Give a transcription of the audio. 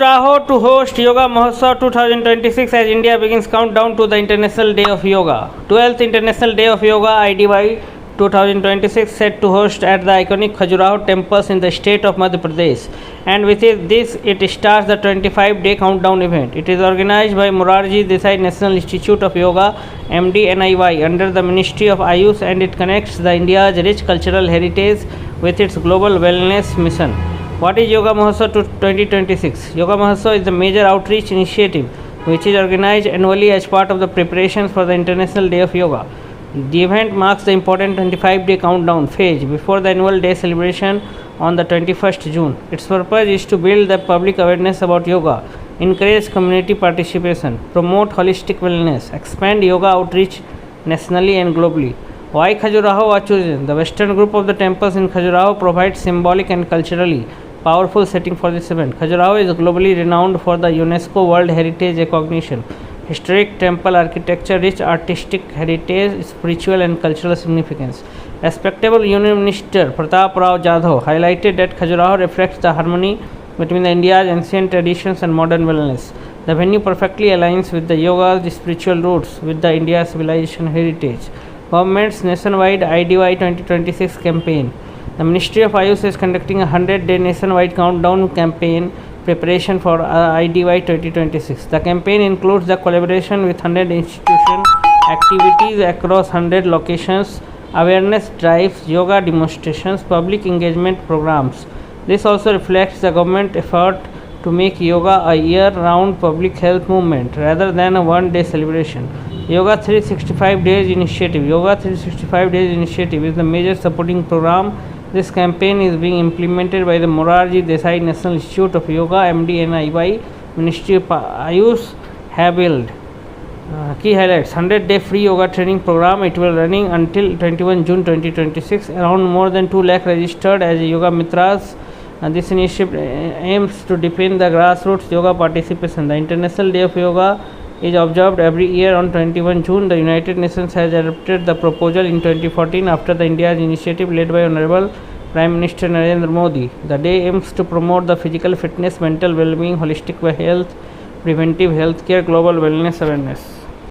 Khajuraho to host Yoga Mahotsav 2026 as India begins countdown to the International Day of Yoga. 12th International Day of Yoga IDY 2026 set to host at the iconic Khajuraho temples in the state of Madhya Pradesh, and with it starts the 25-day countdown event. It is organized by Morarji Desai National Institute of Yoga MDNIY under the Ministry of Ayush, and it connects the India's rich cultural heritage with its global wellness mission. What is Yoga Mahotsav 2026? Yoga Mahotsav is a major outreach initiative which is organized annually as part of the preparations for the International Day of Yoga. The event marks the important 25-day countdown phase before the annual day celebration on the 21st June. Its purpose is to build the public awareness about yoga, encourage community participation, promote holistic wellness, expand yoga outreach nationally and globally. Why Khajuraho was chosen? The western group of the temples in Khajuraho provides symbolic and culturally powerful setting for this event. Khajuraho is globally renowned for the UNESCO World Heritage recognition, historic temple architecture, rich artistic heritage, spiritual and cultural significance. Respectable Union Minister Pratap Rao Jadhav highlighted that Khajuraho reflects the harmony between India's ancient traditions and modern wellness. The venue perfectly aligns with the yoga's spiritual roots with the India's civilization heritage. Government's nationwide IDY 2026 campaign. The Ministry of Ayush is conducting a 100-day nationwide countdown campaign preparation for IDY 2026. The campaign includes the collaboration with 100 institutions, activities across 100 locations, awareness drives, yoga demonstrations, public engagement programs. This also reflects the government effort to make yoga a year-round public health movement rather than a one-day celebration. Yoga 365 Days Initiative. Yoga 365 Days Initiative is the major supporting program. This campaign is being implemented by the Morarji Desai National Institute of Yoga MDNIY, Ministry of Ayush have held. Key highlights: 100-day free yoga training program. It will running until 21 June 2026. Around more than 2 lakh registered as Yoga Mitras. This initiative aims to deepen the grassroots yoga participation. The International Day of Yoga is observed every year on 21 June. The United Nations has adopted the proposal in 2014 after the India's initiative led by Honorable Prime Minister Narendra Modi. The day aims to promote the physical fitness, mental well-being, holistic health, preventive health care, global wellness awareness.